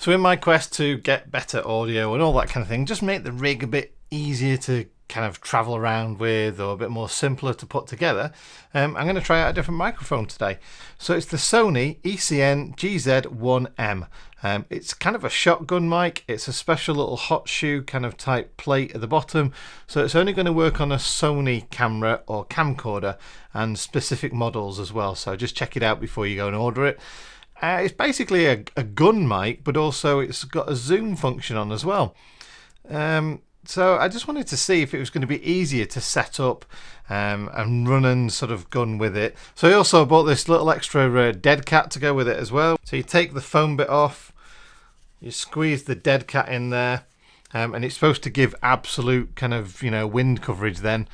So in my quest to get better audio and all that kind of thing, just make the rig a bit easier to kind of travel around with, or a bit more simpler to put together, I'm going to try out a different microphone today. So it's the Sony ECM-GZ1M. It's kind of a shotgun mic. It's a special little hot shoe kind of type plate at the bottom, so it's only going to work on a Sony camera or camcorder and specific models as well, so just check it out before you go and order it. It's basically a gun mic, but also it's got a zoom function on as well. So I just wanted to see if it was going to be easier to set up and run and sort of gun with it. So I also bought this little extra dead cat to go with it as well. So you take the foam bit off, you squeeze the dead cat in there, and it's supposed to give absolute kind of, you know, wind coverage then.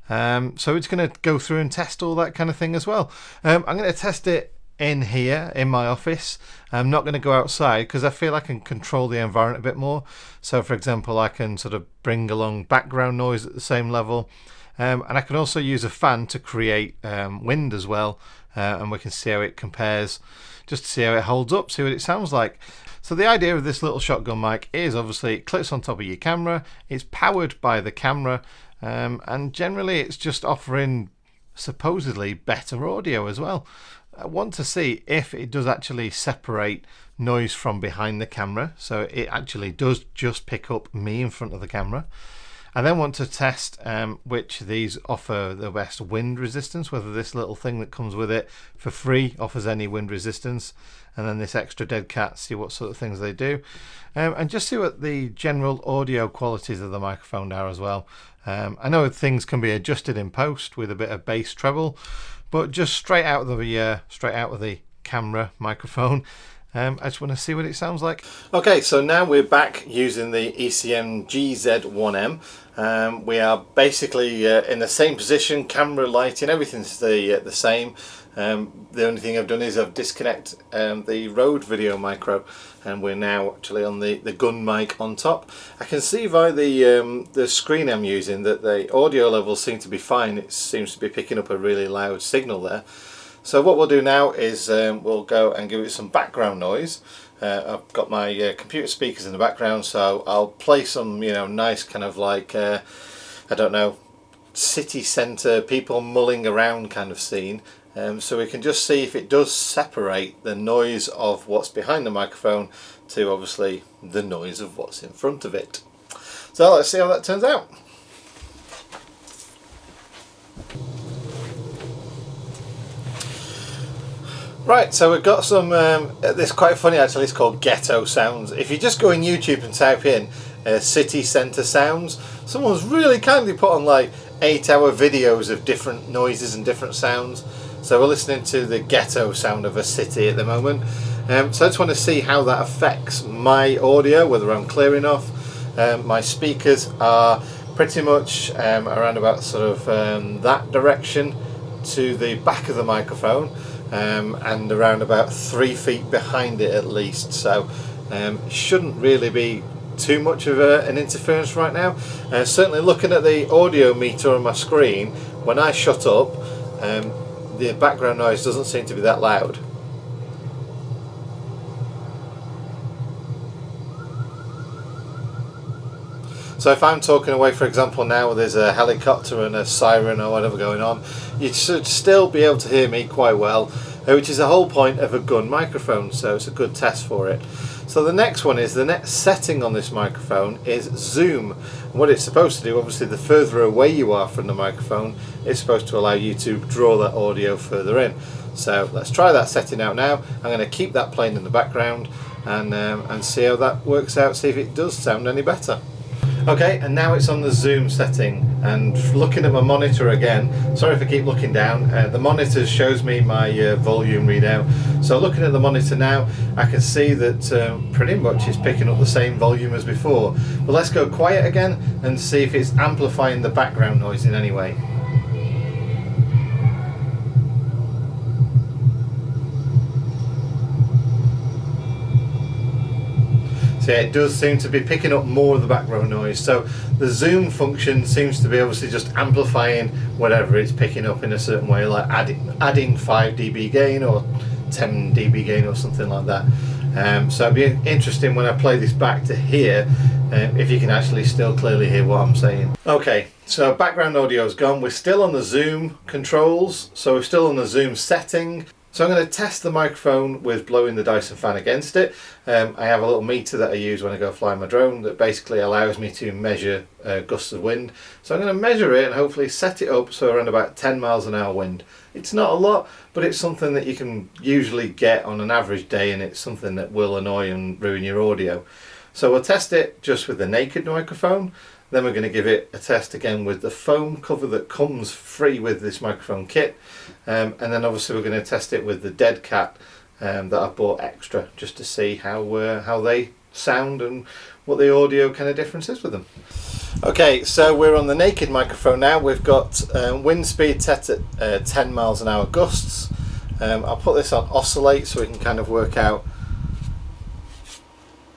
So it's going to go through and test all that kind of thing as well. I'm going to test it in here in my office. I'm not going to go outside because I feel I can control the environment a bit more. So for example, I can sort of bring along background noise at the same level, and I can also use a fan to create wind as well, and we can see how it compares, just to see how it holds up, see what it sounds like. So the idea of this little shotgun mic is obviously it clips on top of your camera, it's powered by the camera, and generally it's just offering supposedly better audio as well. I want to see if it does actually separate noise from behind the camera, so it actually does just pick up me in front of the camera. I then want to test which of these offer the best wind resistance, whether this little thing that comes with it for free offers any wind resistance, and then this extra dead cat, see what sort of things they do, and just see what the general audio qualities of the microphone are as well. I know things can be adjusted in post with a bit of bass treble, but just straight out of the camera microphone, I just want to see what it sounds like. Okay, so now we're back using the ECM-GZ1M. We are basically in the same position, camera, lighting, everything's the same. The only thing I've done is I've disconnected the Rode video micro, and we're now actually on the gun mic on top. I can see via the screen I'm using that the audio levels seem to be fine. It seems to be picking up a really loud signal there. So what we'll do now is we'll go and give it some background noise. I've got my computer speakers in the background, so I'll play some, you know, nice kind of like I don't know, city centre, people mulling around kind of scene. So we can just see if it does separate the noise of what's behind the microphone to obviously the noise of what's in front of it. So let's see how that turns out. Right, so we've got some, this is quite funny actually, it's called ghetto sounds. If you just go on YouTube and type in city centre sounds, someone's really kindly put on like 8-hour videos of different noises and different sounds. So we're listening to the ghetto sound of a city at the moment. So I just want to see how that affects my audio, whether I'm clear enough. My speakers are pretty much around about sort of that direction to the back of the microphone, and around about 3 feet behind it at least. So shouldn't really be too much of an interference right now. Certainly looking at the audio meter on my screen, when I shut up, the background noise doesn't seem to be that loud. So if I'm talking away, for example, now there's a helicopter and a siren or whatever going on, you should still be able to hear me quite well, which is the whole point of a gun microphone, so it's a good test for it. So the next one is, the next setting on this microphone is zoom. And what it's supposed to do, obviously the further away you are from the microphone, it's supposed to allow you to draw that audio further in. So let's try that setting out now. I'm going to keep that playing in the background and see how that works out, see if it does sound any better. Okay, and now it's on the zoom setting, and looking at my monitor again, sorry if I keep looking down, the monitor shows me my volume readout. So looking at the monitor now, I can see that pretty much it's picking up the same volume as before. But let's go quiet again and see if it's amplifying the background noise in any way. So yeah, it does seem to be picking up more of the background noise. So the zoom function seems to be obviously just amplifying whatever it's picking up in a certain way, like adding 5 dB gain or 10 dB gain or something like that. So it'd be interesting when I play this back to hear if you can actually still clearly hear what I'm saying. Okay, so background audio is gone. We're still on the zoom controls, so we're still on the zoom setting. So I'm going to test the microphone with blowing the Dyson fan against it. I have a little meter that I use when I go fly my drone that basically allows me to measure gusts of wind. So I'm going to measure it and hopefully set it up so around about 10 miles an hour wind. It's not a lot, but it's something that you can usually get on an average day, and it's something that will annoy and ruin your audio. So we'll test it just with the naked microphone. Then we're going to give it a test again with the foam cover that comes free with this microphone kit. And then obviously we're going to test it with the dead cat that I've bought extra, just to see how they sound and what the audio kind of difference is with them. Okay, so we're on the naked microphone now. We've got wind speed set at 10 miles an hour gusts. I'll put this on oscillate so we can kind of work out.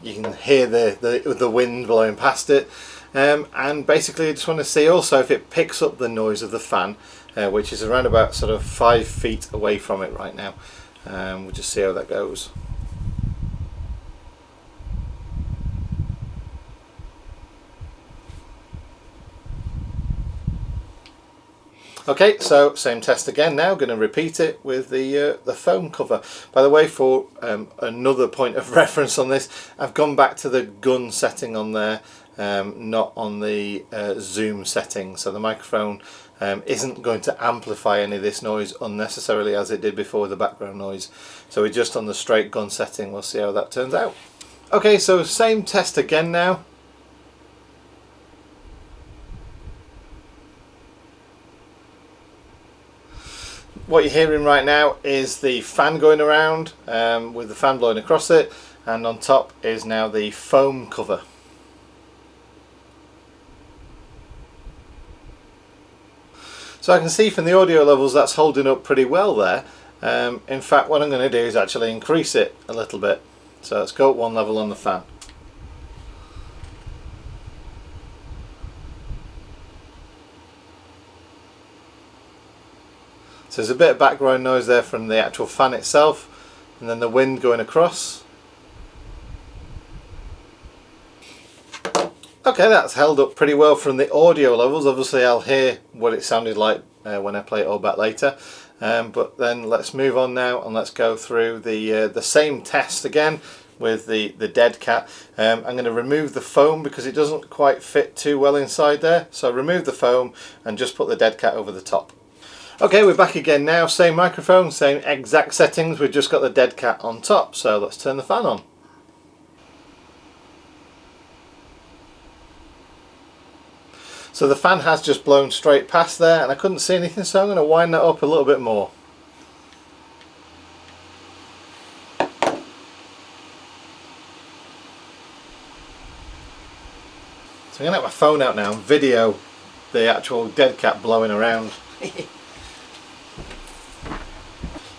You can hear the wind blowing past it. And basically I just want to see also if it picks up the noise of the fan, which is around about sort of 5 feet away from it right now. We'll just see how that goes. Okay, so same test again now. Going to repeat it with the foam cover. By the way, for another point of reference on this, I've gone back to the gun setting on there, not on the zoom setting. So the microphone isn't going to amplify any of this noise unnecessarily as it did before with the background noise. So we're just on the straight gun setting. We'll see how that turns out. Okay, so same test again now. What you're hearing right now is the fan going around with the fan blowing across it, and on top is now the foam cover. So I can see from the audio levels that's holding up pretty well there. In fact, what I'm going to do is actually increase it a little bit. So let's go up one level on the fan. So there's a bit of background noise there from the actual fan itself, and then the wind going across. Okay, that's held up pretty well from the audio levels. Obviously I'll hear what it sounded like when I play it all back later. But then let's move on now and let's go through the same test again with the dead cat. I'm going to remove the foam because it doesn't quite fit too well inside there. So remove the foam and just put the dead cat over the top. Okay, we're back again now, same microphone, same exact settings, we've just got the dead cat on top, so let's turn the fan on. So the fan has just blown straight past there and I couldn't see anything, so I'm going to wind that up a little bit more. So I'm going to have my phone out now and video the actual dead cat blowing around.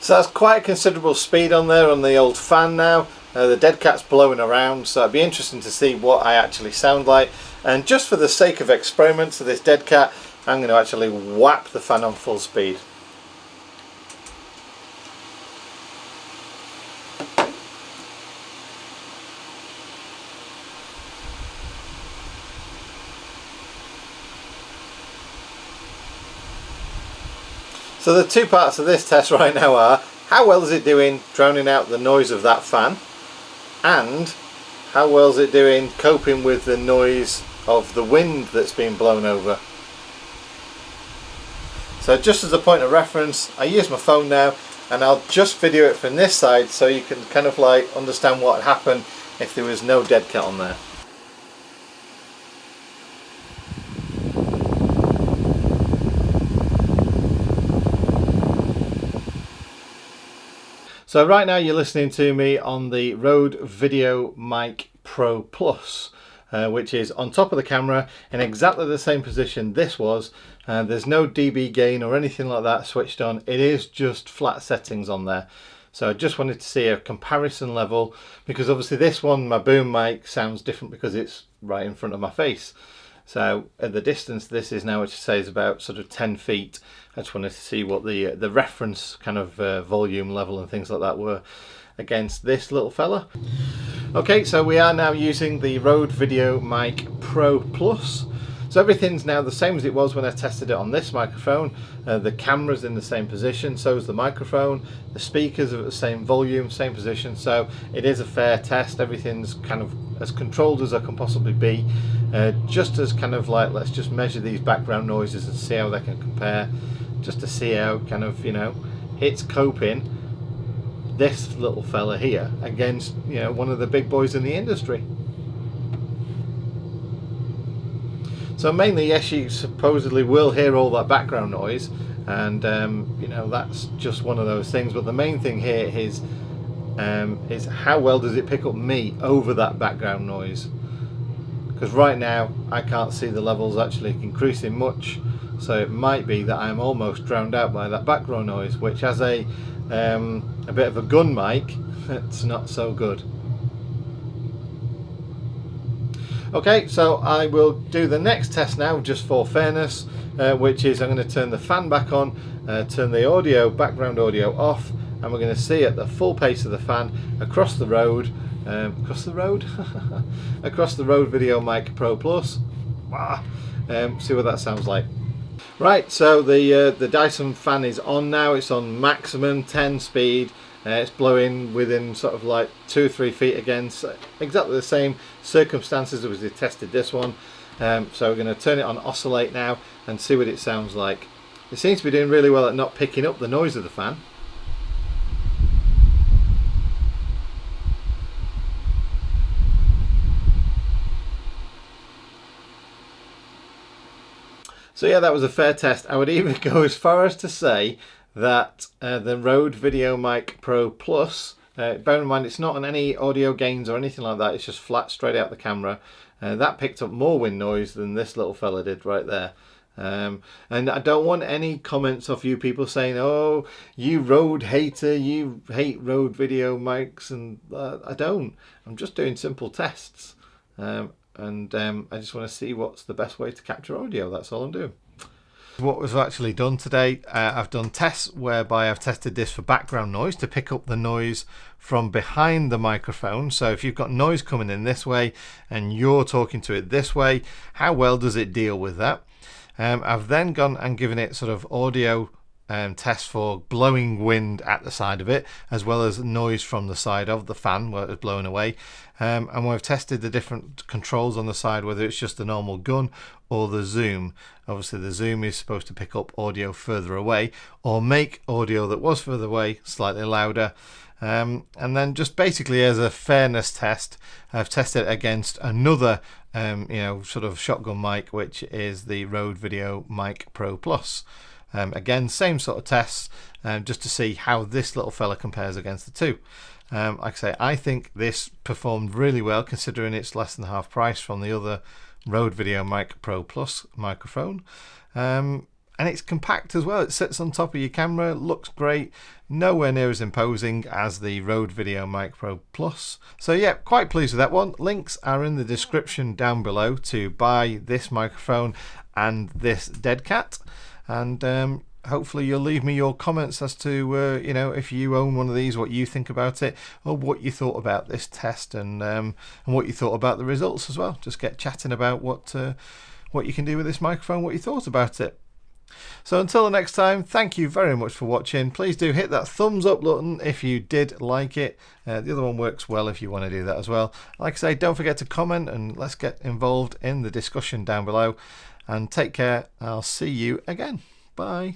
So that's quite a considerable speed on there on the old fan now. The dead cat's blowing around, so it'd be interesting to see what I actually sound like. And just for the sake of experiment to this dead cat, I'm going to actually whap the fan on full speed. So the two parts of this test right now are how well is it doing drowning out the noise of that fan, and how well is it doing coping with the noise of the wind that's being blown over. So just as a point of reference, I use my phone now and I'll just video it from this side so you can kind of like understand what would happen if there was no dead cat on there. So right now you're listening to me on the Rode Video Mic Pro Plus, which is on top of the camera in exactly the same position this was. There's no dB gain or anything like that switched on. It is just flat settings on there. So I just wanted to see a comparison level, because obviously this one, my boom mic, sounds different because it's right in front of my face. So at the distance this is now, which says about sort of 10 feet, I just wanted to see what the reference kind of volume level and things like that were. against this little fella. Okay, so we are now using the Rode VideoMic Pro Plus. So everything's now the same as it was when I tested it on this microphone. The camera's in the same position, so is the microphone. The speakers are at the same volume, same position, so it is a fair test. Everything's kind of as controlled as I can possibly be. Just as kind of like, let's just measure these background noises and see how they can compare. Just to see how kind of, you know, it's coping, this little fella here, against, you know, one of the big boys in the industry. So mainly, yes, you supposedly will hear all that background noise, and you know, that's just one of those things. But the main thing here is how well does it pick up me over that background noise? Because right now I can't see the levels actually increasing much, so it might be that I'm almost drowned out by that background noise, which as a bit of a gun mic, it's not so good. Okay, so I will do the next test now just for fairness, which is I'm going to turn the fan back on, turn the audio, background audio off, and we're going to see at the full pace of the fan across the road, across the Rode VideoMic Pro Plus. See what that sounds like. Right, so the Dyson fan is on now. It's on maximum 10 speed. It's blowing within sort of like 2 or 3 feet again, so exactly the same circumstances as we tested this one. So we're going to turn it on oscillate now and see what it sounds like. It seems to be doing really well at not picking up the noise of the fan. So yeah, that was a fair test. I would even go as far as to say that the Rode VideoMic Pro Plus, bear in mind it's not on any audio gains or anything like that, it's just flat straight out the camera, that picked up more wind noise than this little fella did right there. And I don't want any comments of you people saying, oh, you Rode hater, you hate Rode video mics, and I don't. I'm just doing simple tests, and I just want to see what's the best way to capture audio. That's all I'm doing. What was actually done today, I've done tests whereby I've tested this for background noise to pick up the noise from behind the microphone. So if you've got noise coming in this way and you're talking to it this way, how well does it deal with that? I've then gone and given it sort of audio tests for blowing wind at the side of it, as well as noise from the side of the fan where it was blowing away. And we've tested the different controls on the side, whether it's just the normal gun or the zoom. Obviously the zoom is supposed to pick up audio further away or make audio that was further away slightly louder. And then just basically as a fairness test, I've tested it against another you know, sort of shotgun mic, which is the Rode VideoMic Pro Plus. Again, same sort of tests, just to see how this little fella compares against the two. Like I say, I think this performed really well considering it's less than half price from the other Rode VideoMic Pro Plus microphone. And it's compact as well. It sits on top of your camera, looks great, nowhere near as imposing as the Rode VideoMic Pro Plus. So yeah, quite pleased with that one. Links are in the description down below to buy this microphone and this dead cat. And hopefully you'll leave me your comments as to you know, if you own one of these, what you think about it, or what you thought about this test, and what you thought about the results as well. Just get chatting about what you can do with this microphone, what you thought about it. So until the next time, thank you very much for watching. Please do hit that thumbs up button if you did like it. The other one works well if you want to do that as well. Like I say, don't forget to comment and let's get involved in the discussion down below. And take care. I'll see you again. Bye.